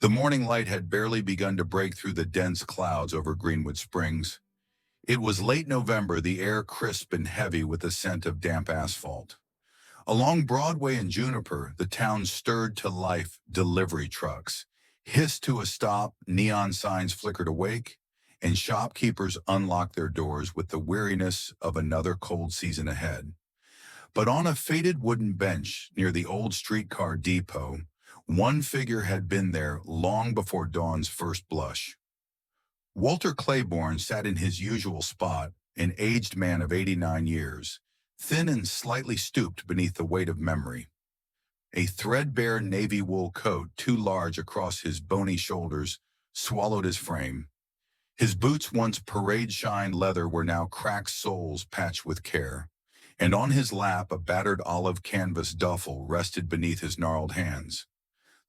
The morning light had barely begun to break through the dense clouds over Greenwood Springs. It was late November, the air crisp and heavy with the scent of damp asphalt. Along Broadway and Juniper, the town stirred to life. Delivery trucks hissed to a stop, neon signs flickered awake, and shopkeepers unlocked their doors with the weariness of another cold season ahead. But on a faded wooden bench near the old streetcar depot, one figure had been there long before dawn's first blush. Walter Claiborne sat in his usual spot, an aged man of 89 years, thin and slightly stooped beneath the weight of memory. A threadbare navy wool coat, too large across his bony shoulders, swallowed his frame. His boots, once parade-shined leather, were now cracked soles patched with care, and on his lap a battered olive canvas duffel rested beneath his gnarled hands.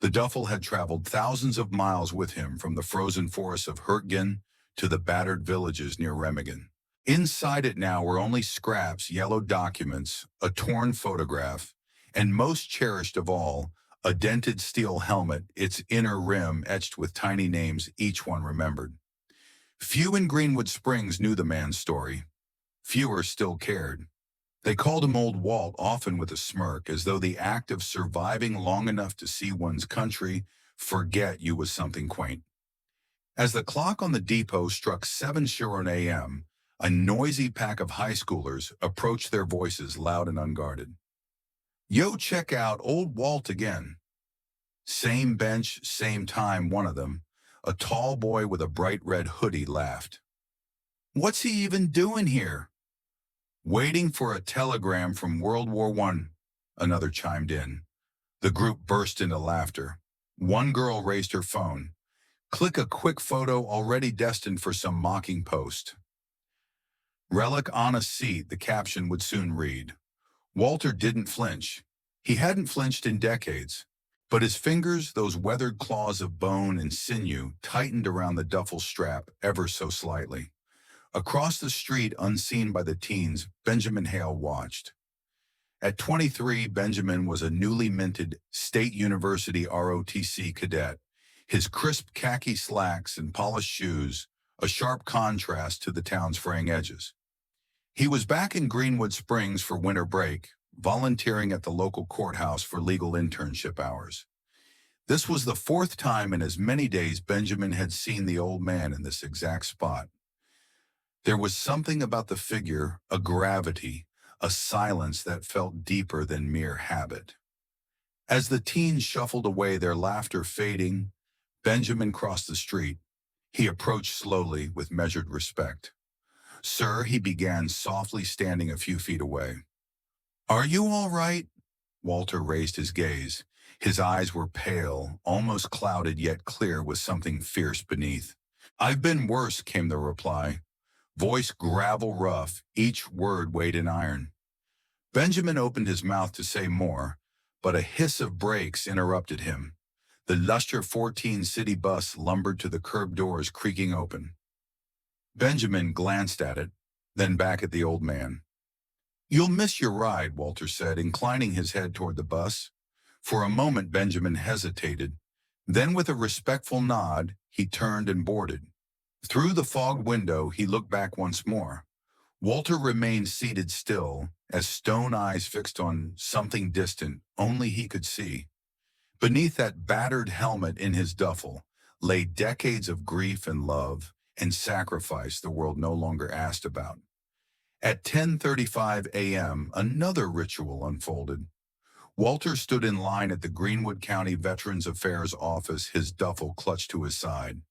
The duffel had traveled thousands of miles with him from the frozen forests of Hurtgen to the battered villages near Remagen. Inside it now were only scraps, yellowed documents, a torn photograph, and most cherished of all, a dented steel helmet, its inner rim etched with tiny names each one remembered. Few in Greenwood Springs knew the man's story. Fewer still cared. They called him Old Walt, often with a smirk, as though the act of surviving long enough to see one's country forget you was something quaint. As the clock on the depot struck 7:00 a.m., a noisy pack of high schoolers approached, their voices loud and unguarded. "Yo, check out Old Walt again." Same bench, same time, one of them, a tall boy with a bright red hoodie, laughed. "What's he even doing here?" "Waiting for a telegram from World War I," another chimed in. The group burst into laughter. One girl raised her phone. "Click a quick photo already destined for some mocking post." "Relic on a seat," the caption would soon read. Walter didn't flinch. He hadn't flinched in decades. But his fingers, those weathered claws of bone and sinew, tightened around the duffel strap ever so slightly. Across the street, unseen by the teens, Benjamin Hale watched. At 23, Benjamin was a newly minted State University ROTC cadet, his crisp khaki slacks and polished shoes a sharp contrast to the town's fraying edges. He was back in Greenwood Springs for winter break, volunteering at the local courthouse for legal internship hours. This was the fourth time in as many days Benjamin had seen the old man in this exact spot. There was something about the figure, a gravity, a silence that felt deeper than mere habit. As the teens shuffled away, their laughter fading, Benjamin crossed the street. He approached slowly with measured respect. "Sir," he began softly, standing a few feet away. "Are you all right?" Walter raised his gaze. His eyes were pale, almost clouded yet clear with something fierce beneath. "I've been worse," came the reply. Voice gravel rough, each word weighed in iron. Benjamin opened his mouth to say more, but a hiss of brakes interrupted him. The luster 14 city bus lumbered to the curb doors, creaking open. Benjamin glanced at it, then back at the old man. "You'll miss your ride," Walter said, inclining his head toward the bus. For a moment, Benjamin hesitated. Then, with a respectful nod, he turned and boarded. Through the fog window, he looked back once more. Walter remained seated still, as stone eyes fixed on something distant only he could see. Beneath that battered helmet in his duffel lay decades of grief and love and sacrifice the world no longer asked about. At 10:35 a.m., another ritual unfolded. Walter stood in line at the Greenwood County Veterans Affairs office, his duffel clutched to his side.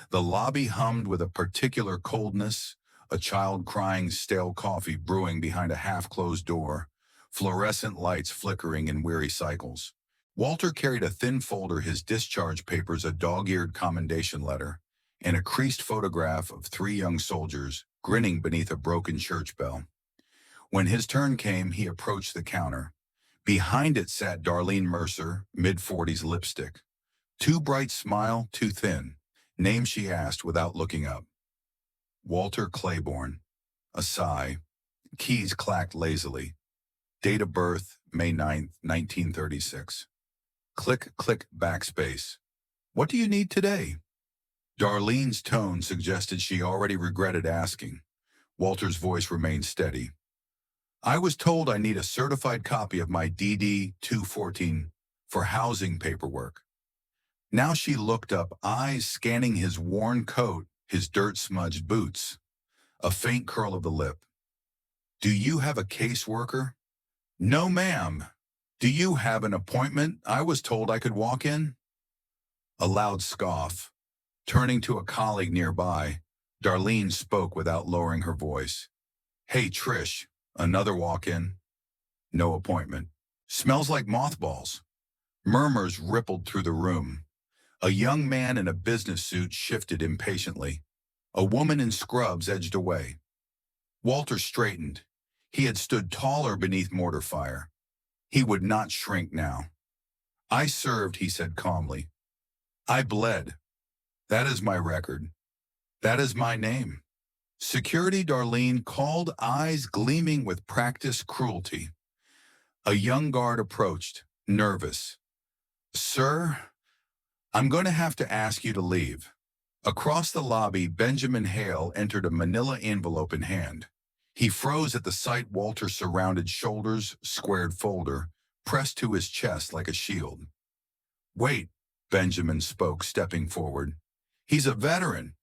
The lobby hummed with a particular coldness, a child crying, stale coffee brewing behind a half-closed door, fluorescent lights flickering in weary cycles. Walter carried a thin folder, his discharge papers, a dog-eared commendation letter, and a creased photograph of 3 young soldiers grinning beneath a broken church bell. When his turn came, he approached the counter. Behind it sat Darlene Mercer, mid-40s, lipstick. Too bright smile, too thin. Name, she asked without looking up. Walter Claiborne. A sigh. Keys clacked lazily. Date of birth, May 9th, 1936. Click, click, backspace. What do you need today? Darlene's tone suggested she already regretted asking. Walter's voice remained steady. I was told I need a certified copy of my DD 214 for housing paperwork. Now she looked up, eyes scanning his worn coat, his dirt-smudged boots, a faint curl of the lip. Do you have a caseworker? No, ma'am. Do you have an appointment I was told I could walk in? A loud scoff. Turning to a colleague nearby, Darlene spoke without lowering her voice. Hey, Trish, another walk-in? No appointment. Smells like mothballs. Murmurs rippled through the room. A young man in a business suit shifted impatiently. A woman in scrubs edged away. Walter straightened. He had stood taller beneath mortar fire. He would not shrink now. I served, he said calmly. I bled. That is my record. That is my name. Security, Darlene called, eyes gleaming with practiced cruelty. A young guard approached, nervous. Sir, I'm going to have to ask you to leave. Across the lobby, Benjamin Hale entered a manila envelope in hand. He froze at the sight Walter's surrounded shoulders, squared folder, pressed to his chest like a shield. Wait, Benjamin spoke, stepping forward. He's a veteran.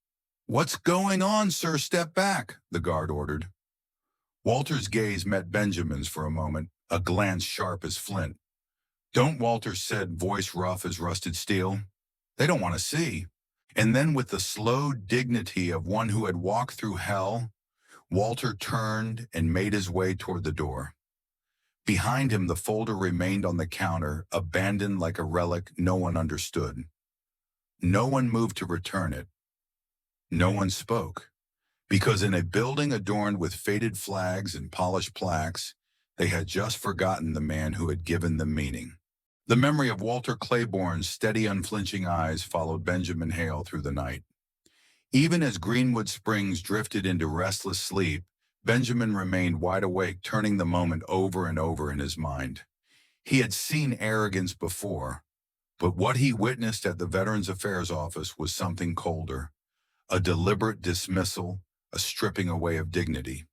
What's going on, sir? Step back, the guard ordered. Walter's gaze met Benjamin's for a moment, a glance sharp as flint. Don't, Walter said, voice rough as rusted steel. They don't want to see. And then with the slow dignity of one who had walked through hell, Walter turned and made his way toward the door. Behind him, the folder remained on the counter, abandoned like a relic no one understood. No one moved to return it. No one spoke, because in a building adorned with faded flags and polished plaques, they had just forgotten the man who had given them meaning. The memory of Walter Claiborne's steady, unflinching eyes followed Benjamin Hale through the night. Even as Greenwood Springs drifted into restless sleep, Benjamin remained wide awake, turning the moment over and over in his mind. He had seen arrogance before, but what he witnessed at the Veterans Affairs Office was something colder, a deliberate dismissal, a stripping away of dignity.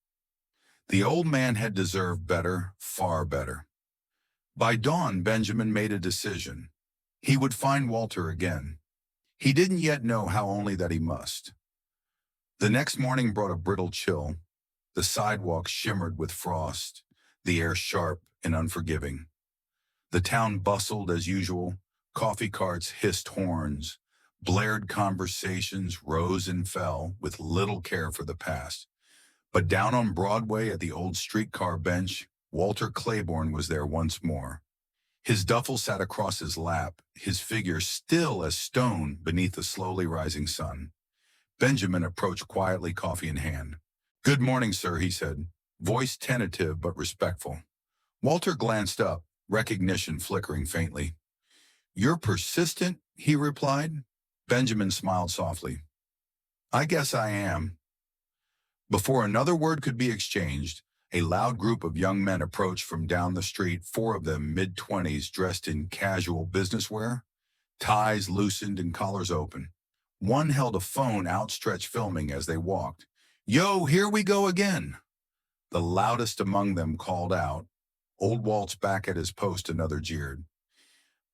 The old man had deserved better, far better. By dawn, Benjamin made a decision. He would find Walter again. He didn't yet know how, only that he must. The next morning brought a brittle chill. The sidewalks shimmered with frost, the air sharp and unforgiving. The town bustled as usual. Coffee carts hissed horns. Blared conversations rose and fell with little care for the past. But down on Broadway at the old streetcar bench, Walter Claiborne was there once more. His duffel sat across his lap, his figure still as stone beneath the slowly rising sun. Benjamin approached quietly, coffee in hand. Good morning, sir, he said, voice tentative but respectful. Walter glanced up, recognition flickering faintly. You're persistent, he replied. Benjamin smiled softly. I guess I am. Before another word could be exchanged, a loud group of young men approached from down the street, 4 of them mid-20s dressed in casual business wear, ties loosened and collars open. One held a phone outstretched, filming as they walked. Yo, here we go again. The loudest among them called out. Old Walt's back at his post, another jeered.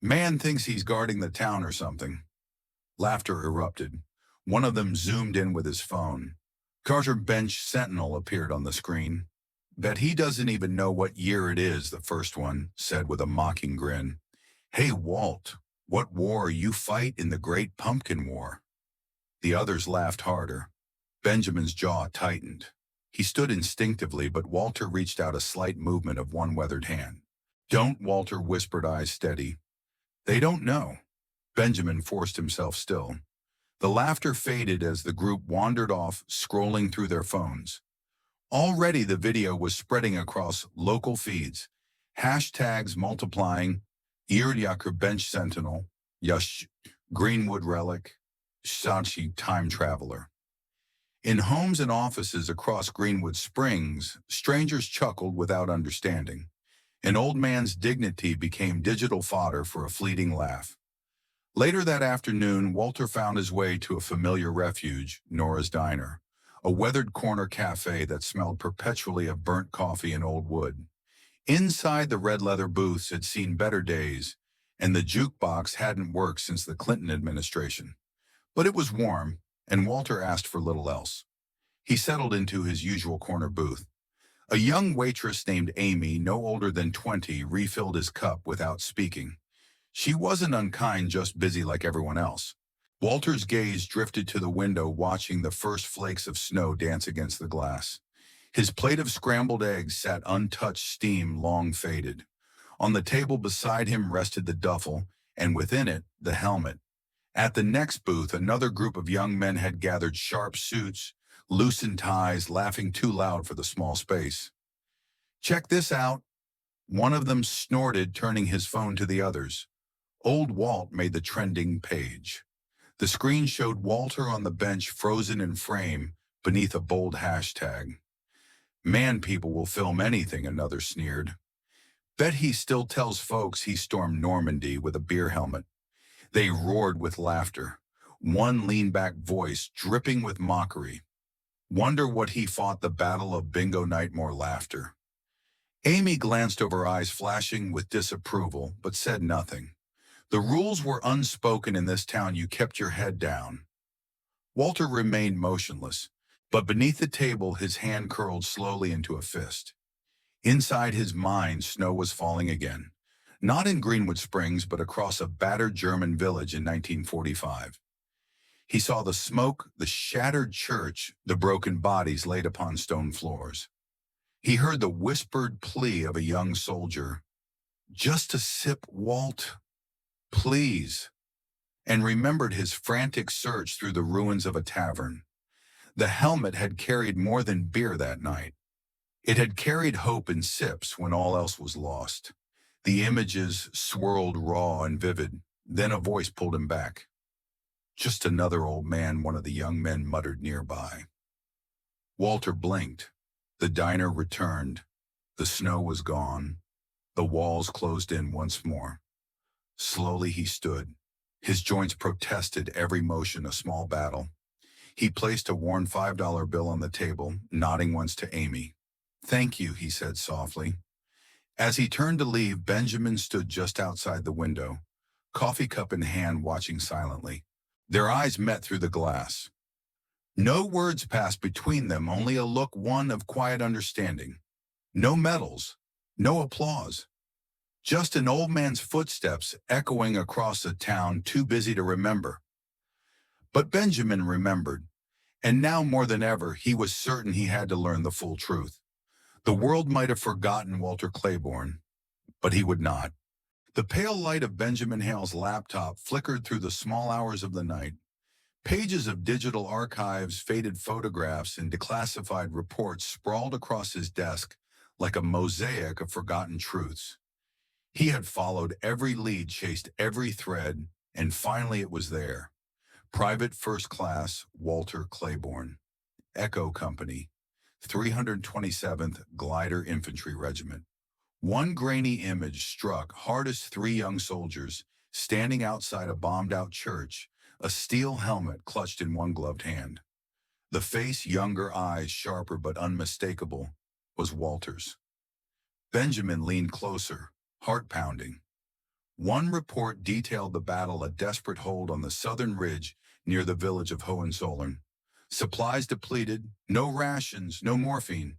Man thinks he's guarding the town or something. Laughter erupted. One of them zoomed in with his phone. Carter Bench Sentinel appeared on the screen. Bet he doesn't even know what year it is, the first one said with a mocking grin. Hey, Walt, what war you fight in the Great Pumpkin War? The others laughed harder. Benjamin's jaw tightened. He stood instinctively, but Walter reached out a slight movement of one weathered hand. Don't, Walter whispered, eyes steady. They don't know. Benjamin forced himself still. The laughter faded as the group wandered off, scrolling through their phones. Already the video was spreading across local feeds, hashtags multiplying, Yakur Bench Sentinel, Yush, Greenwood Relic, Shachi Time Traveler. In homes and offices across Greenwood Springs, strangers chuckled without understanding. An old man's dignity became digital fodder for a fleeting laugh. Later that afternoon, Walter found his way to a familiar refuge, Nora's Diner, a weathered corner cafe that smelled perpetually of burnt coffee and old wood. Inside, the red leather booths had seen better days, and the jukebox hadn't worked since the Clinton administration. But it was warm, and Walter asked for little else. He settled into his usual corner booth. A young waitress named Amy, no older than 20, refilled his cup without speaking. She wasn't unkind, just busy like everyone else. Walter's gaze drifted to the window, watching the first flakes of snow dance against the glass. His plate of scrambled eggs sat untouched, steam long faded. On the table beside him rested the duffel, and within it, the helmet. At the next booth, another group of young men had gathered, sharp suits, loosened ties, laughing too loud for the small space. "Check this out," one of them snorted, turning his phone to the others. Old Walt made the trending page. The screen showed Walter on the bench, frozen in frame, beneath a bold hashtag. "Man, people will film anything," another sneered. "Bet he still tells folks he stormed Normandy with a beer helmet." They roared with laughter. One lean-back voice dripping with mockery. "Wonder what he fought the Battle of Bingo Night." More laughter. Amy glanced over, eyes flashing with disapproval, but said nothing. The rules were unspoken in this town. You kept your head down. Walter remained motionless, but beneath the table his hand curled slowly into a fist. Inside his mind, snow was falling again. Not in Greenwood Springs, but across a battered German village in 1945. He saw the smoke, the shattered church, the broken bodies laid upon stone floors. He heard the whispered plea of a young soldier, "Just a sip, Walt, please," and remembered his frantic search through the ruins of a tavern. The helmet had carried more than beer that night. It had carried hope in sips when all else was lost. The images swirled raw and vivid. Then a voice pulled him back. "Just another old man," one of the young men muttered nearby. Walter blinked. The diner returned. The snow was gone. The walls closed in once more. Slowly he stood. His joints protested every motion, a small battle. He placed a worn $5 bill on the table, nodding once to Amy. "Thank you," he said softly. As he turned to leave, Benjamin stood just outside the window, coffee cup in hand, watching silently. Their eyes met through the glass. No words passed between them, only a look, one of quiet understanding. No medals, no applause. Just an old man's footsteps echoing across a town too busy to remember. But Benjamin remembered, and now more than ever, he was certain he had to learn the full truth. The world might have forgotten Walter Claiborne, but he would not. The pale light of Benjamin Hale's laptop flickered through the small hours of the night. Pages of digital archives, faded photographs, and declassified reports sprawled across his desk like a mosaic of forgotten truths. He had followed every lead, chased every thread, and finally it was there. Private First Class Walter Claiborne, Echo Company, 327th Glider Infantry Regiment. One grainy image struck hard as three young soldiers standing outside a bombed-out church, a steel helmet clutched in one gloved hand. The face, younger, eyes sharper but unmistakable, was Walter's. Benjamin leaned closer, heart pounding. One report detailed the battle, a desperate hold on the southern ridge near the village of Hohenzollern. Supplies depleted, no rations, no morphine.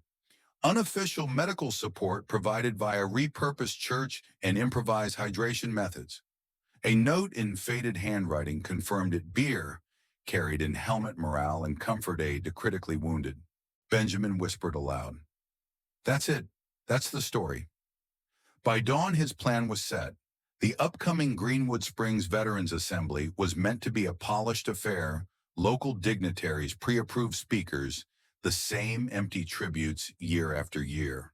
Unofficial medical support provided via repurposed church and improvised hydration methods. A note in faded handwriting confirmed it: beer carried in helmet, morale, and comfort aid to critically wounded. Benjamin whispered aloud, "That's it. That's the story." By dawn, his plan was set. The upcoming Greenwood Springs Veterans Assembly was meant to be a polished affair, local dignitaries, pre-approved speakers, the same empty tributes year after year.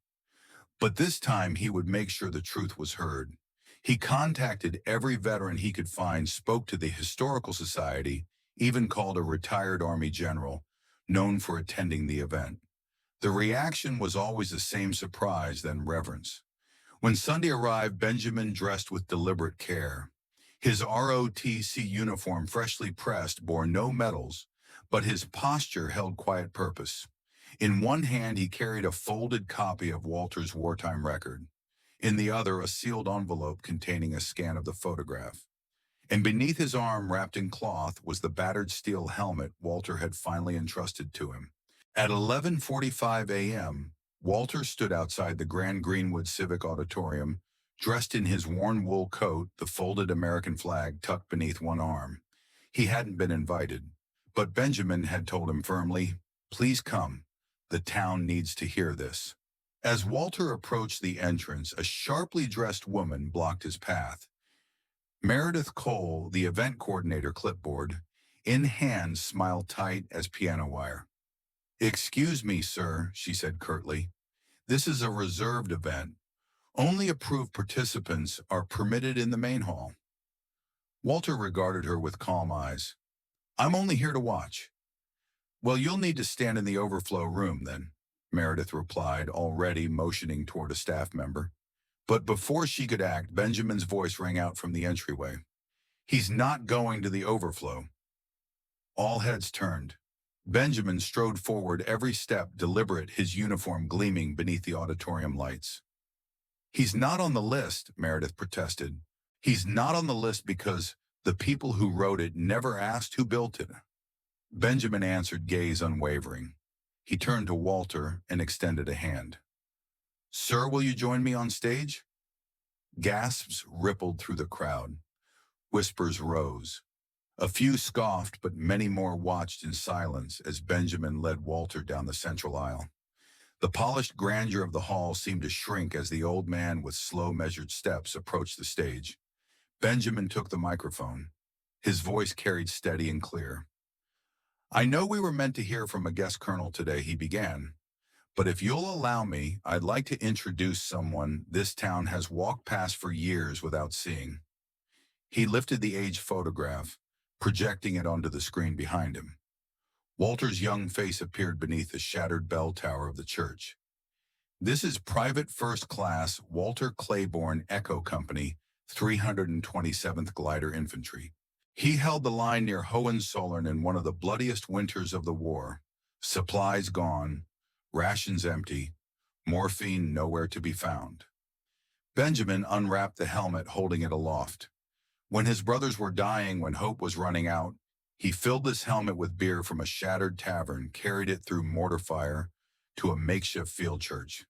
But this time he would make sure the truth was heard. He contacted every veteran he could find, spoke to the Historical Society, even called a retired Army general, known for attending the event. The reaction was always the same: surprise, then reverence. When Sunday arrived, Benjamin dressed with deliberate care. His ROTC uniform, freshly pressed, bore no medals, but his posture held quiet purpose. In one hand, he carried a folded copy of Walter's wartime record. In the other, a sealed envelope containing a scan of the photograph. And beneath his arm, wrapped in cloth, was the battered steel helmet Walter had finally entrusted to him. At 11:45 a.m., Walter stood outside the Grand Greenwood Civic Auditorium, dressed in his worn wool coat, the folded American flag tucked beneath one arm. He hadn't been invited, but Benjamin had told him firmly, "Please come. The town needs to hear this." As Walter approached the entrance, a sharply dressed woman blocked his path. Meredith Cole, the event coordinator, clipboard in hand, smiled tight as piano wire. "Excuse me, sir," she said curtly. "This is a reserved event. Only approved participants are permitted in the main hall." Walter regarded her with calm eyes. "I'm only here to watch." "Well, you'll need to stand in the overflow room, then," Meredith replied, already motioning toward a staff member. But before she could act, Benjamin's voice rang out from the entryway. "He's not going to the overflow." All heads turned. Benjamin strode forward, every step deliberate, his uniform gleaming beneath the auditorium lights. "He's not on the list," Meredith protested. "He's not on the list because the people who wrote it never asked who built it." Benjamin answered, gaze unwavering. He turned to Walter and extended a hand. "Sir, will you join me on stage?" Gasps rippled through the crowd. Whispers rose. A few scoffed, but many more watched in silence as Benjamin led Walter down the central aisle. The polished grandeur of the hall seemed to shrink as the old man with slow, measured steps approached the stage. Benjamin took the microphone. His voice carried steady and clear. "I know we were meant to hear from a guest colonel today," he began. "But if you'll allow me, I'd like to introduce someone this town has walked past for years without seeing." He lifted the aged photograph, projecting it onto the screen behind him. Walter's young face appeared beneath the shattered bell tower of the church. "This is Private First Class Walter Claiborne, Echo Company, 327th Glider Infantry. He held the line near Hohenzollern in one of the bloodiest winters of the war. Supplies gone, rations empty, morphine nowhere to be found." Benjamin unwrapped the helmet, holding it aloft. When his brothers were dying, when hope was running out, he filled this helmet with beer from a shattered tavern, carried it through mortar fire to a makeshift field church.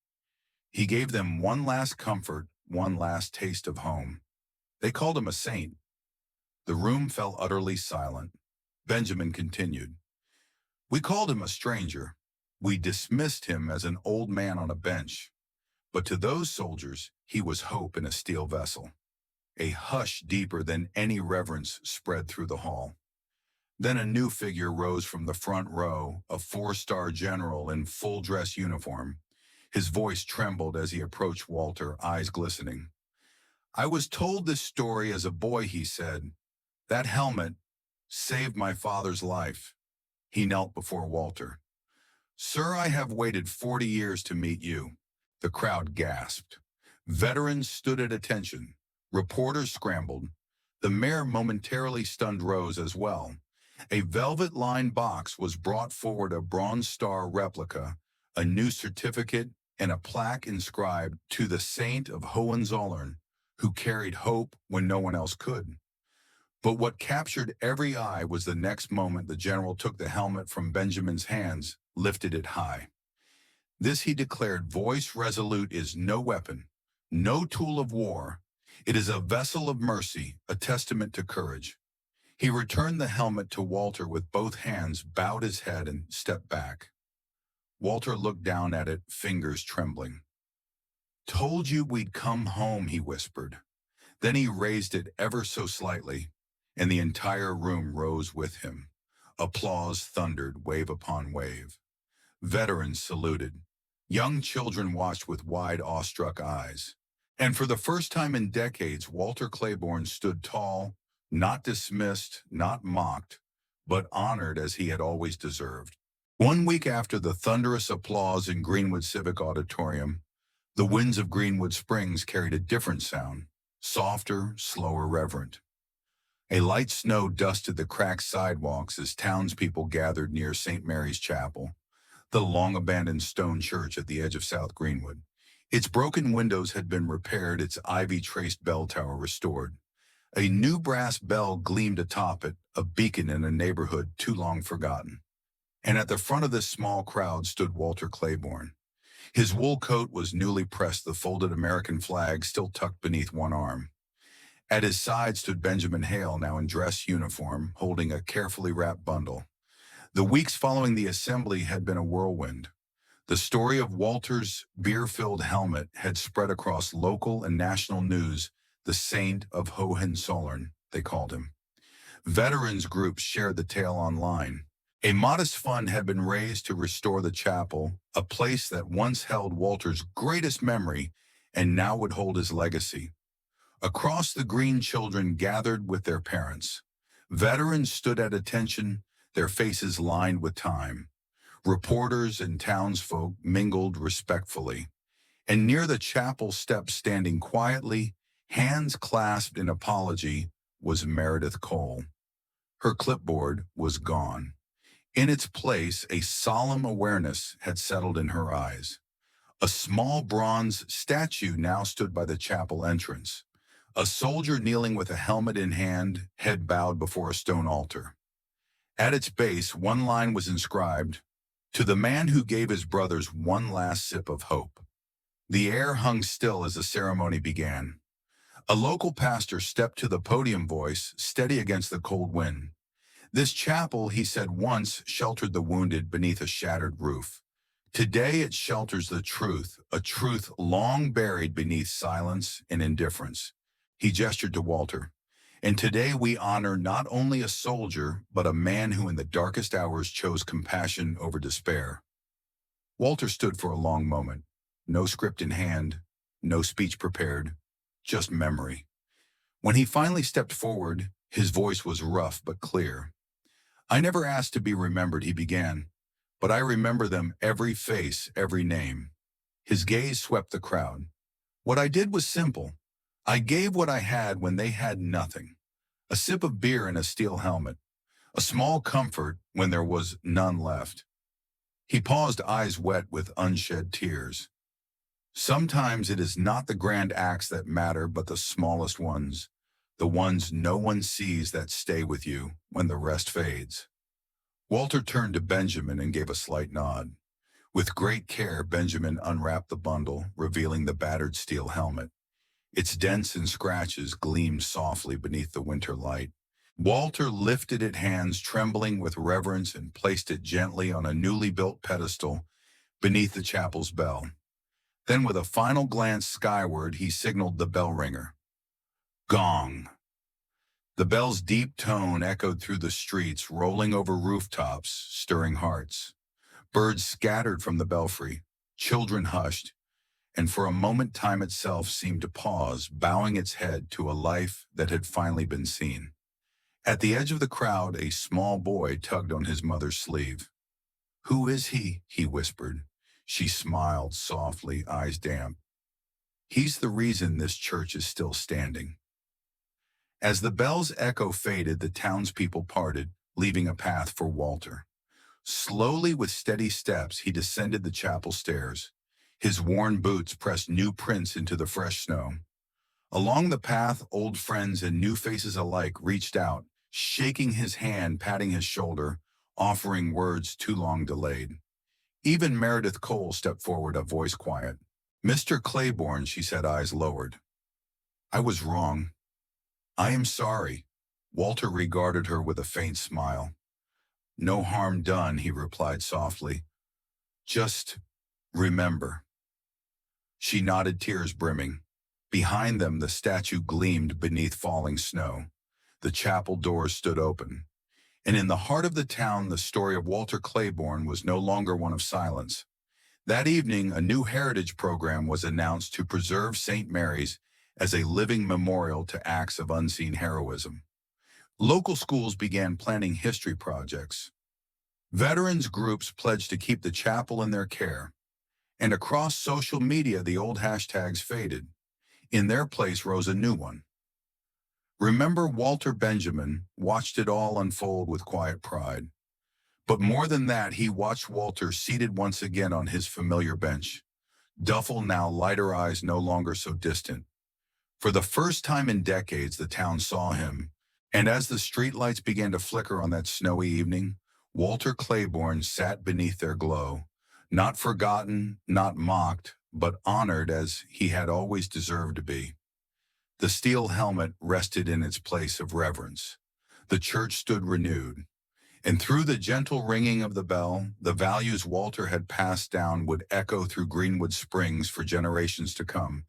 He gave them one last comfort, one last taste of home. They called him a saint. The room fell utterly silent. Benjamin continued. "We called him a stranger. We dismissed him as an old man on a bench. But to those soldiers, he was hope in a steel vessel." A hush deeper than any reverence spread through the hall. Then a new figure rose from the front row, a four-star general in full-dress uniform. His voice trembled as he approached Walter, eyes glistening. "I was told this story as a boy," he said. "That helmet saved my father's life." He knelt before Walter. "Sir, I have waited 40 years to meet you." The crowd gasped. Veterans stood at attention. Reporters scrambled. The mayor, momentarily stunned, rose as well. A velvet-lined box was brought forward, a Bronze Star replica, a new certificate, and a plaque inscribed, "To the Saint of Hohenzollern, who carried hope when no one else could." But what captured every eye was the next moment the general took the helmet from Benjamin's hands, lifted it high. "This," he declared, voice resolute, "is no weapon, no tool of war. It is a vessel of mercy, a testament to courage." He returned the helmet to Walter with both hands, bowed his head, and stepped back. Walter looked down at it, fingers trembling. "Told you we'd come home," he whispered. Then he raised it ever so slightly, and the entire room rose with him. Applause thundered, wave upon wave. Veterans saluted. Young children watched with wide, awestruck eyes. And for the first time in decades, Walter Claiborne stood tall, not dismissed, not mocked, but honored as he had always deserved. 1 week after the thunderous applause in Greenwood Civic Auditorium, the winds of Greenwood Springs carried a different sound, softer, slower, reverent. A light snow dusted the cracked sidewalks as townspeople gathered near St. Mary's Chapel, the long-abandoned stone church at the edge of South Greenwood. Its broken windows had been repaired, its ivy-traced bell tower restored. A new brass bell gleamed atop it, a beacon in a neighborhood too long forgotten. And at the front of this small crowd stood Walter Claiborne. His wool coat was newly pressed, the folded American flag still tucked beneath one arm. At his side stood Benjamin Hale, now in dress uniform, holding a carefully wrapped bundle. The weeks following the assembly had been a whirlwind. The story of Walter's beer-filled helmet had spread across local and national news, the Saint of Hohenzollern, they called him. Veterans groups shared the tale online. A modest fund had been raised to restore the chapel, a place that once held Walter's greatest memory and now would hold his legacy. Across the green, children gathered with their parents. Veterans stood at attention, their faces lined with time. Reporters and townsfolk mingled respectfully. And near the chapel steps, standing quietly, hands clasped in apology, was Meredith Cole. Her clipboard was gone. In its place, a solemn awareness had settled in her eyes. A small bronze statue now stood by the chapel entrance. A soldier kneeling with a helmet in hand, head bowed before a stone altar. At its base, one line was inscribed, "To the man who gave his brothers one last sip of hope." The air hung still as the ceremony began. A local pastor stepped to the podium, voice steady against the cold wind. "This chapel," he said, "once sheltered the wounded beneath a shattered roof. Today it shelters the truth, a truth long buried beneath silence and indifference." He gestured to Walter. "And today we honor not only a soldier, but a man who in the darkest hours chose compassion over despair." Walter stood for a long moment, no script in hand, no speech prepared, just memory. When he finally stepped forward, his voice was rough but clear. "I never asked to be remembered," he began, "but I remember them, every face, every name." His gaze swept the crowd. "What I did was simple. I gave what I had when they had nothing. A sip of beer and a steel helmet. A small comfort when there was none left." He paused, eyes wet with unshed tears. "Sometimes it is not the grand acts that matter, but the smallest ones. The ones no one sees that stay with you when the rest fades." Walter turned to Benjamin and gave a slight nod. With great care, Benjamin unwrapped the bundle, revealing the battered steel helmet. Its dents and scratches gleamed softly beneath the winter light. Walter lifted it, hands trembling with reverence, and placed it gently on a newly built pedestal beneath the chapel's bell. Then, with a final glance skyward, he signaled the bell ringer. Gong! The bell's deep tone echoed through the streets, rolling over rooftops, stirring hearts. Birds scattered from the belfry, children hushed, and for a moment time itself seemed to pause, bowing its head to a life that had finally been seen. At the edge of the crowd, a small boy tugged on his mother's sleeve. "Who is he?" he whispered. She smiled softly, eyes damp. "He's the reason this church is still standing." As the bell's echo faded, the townspeople parted, leaving a path for Walter. Slowly, with steady steps, he descended the chapel stairs. His worn boots pressed new prints into the fresh snow. Along the path, old friends and new faces alike reached out, shaking his hand, patting his shoulder, offering words too long delayed. Even Meredith Cole stepped forward, a voice quiet. "Mr. Claiborne," she said, eyes lowered. "I was wrong. I am sorry." Walter regarded her with a faint smile. "No harm done," he replied softly. "Just remember." She nodded, tears brimming. Behind them, the statue gleamed beneath falling snow. The chapel doors stood open. And in the heart of the town, the story of Walter Claiborne was no longer one of silence. That evening, a new heritage program was announced to preserve St. Mary's as a living memorial to acts of unseen heroism. Local schools began planning history projects. Veterans groups pledged to keep the chapel in their care. And across social media, the old hashtags faded. In their place rose a new one. Remember, Walter Benjamin watched it all unfold with quiet pride. But more than that, he watched Walter seated once again on his familiar bench. Duffel now lighter eyes no longer so distant. For the first time in decades, the town saw him, and as the streetlights began to flicker on that snowy evening, Walter Claiborne sat beneath their glow, not forgotten, not mocked, but honored as he had always deserved to be. The steel helmet rested in its place of reverence. The church stood renewed, and through the gentle ringing of the bell, the values Walter had passed down would echo through Greenwood Springs for generations to come.